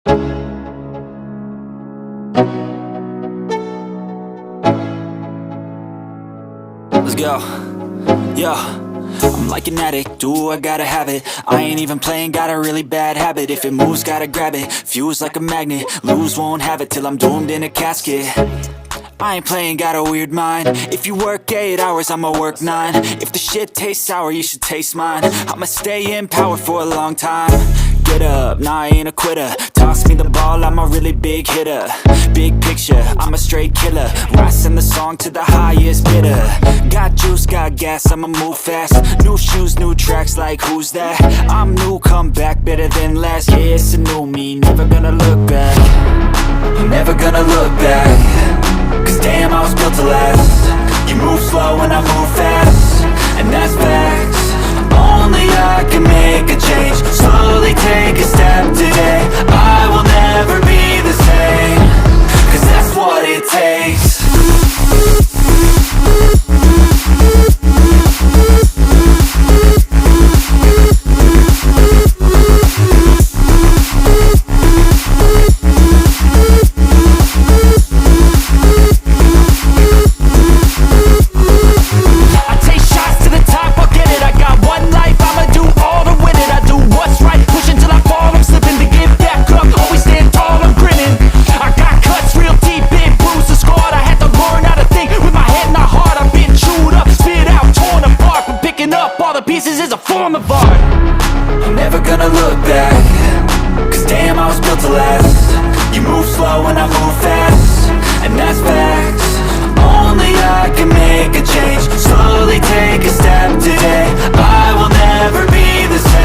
Let's go. Yo, I'm like an addict, do I gotta have it. I ain't even playing, got a really bad habit. If it moves, gotta grab it, fuse like a magnet. Lose, won't have it till I'm doomed in a casket. I ain't playing, got a weird mind. If you work 8 hours, I'ma work 9. If the shit tastes sour, you should taste mine. I'ma stay in power for a long time. Get up, nah, I ain't a quitter. Toss me the ball, I'm a really big hitter. Big picture, I'm a straight killer. Rising the song to the highest bidder. Got juice, got gas, I'ma move fast. New shoes, new tracks, like who's that? I'm new, come back, better than last. Yeah, it's a new me, never gonna look back. Never gonna look back. Cause damn, I was built to last. You move slow and I move fast, and that's facts. Only I can make a change. Slowly take a step today. I will never be the same. Cause that's what it takes. Pieces is a form of art. I'm never gonna look back. Cause damn, I was built to last. You move slow and I move fast, and that's facts. Only I can make a change. Slowly take a step today. I will never be the same.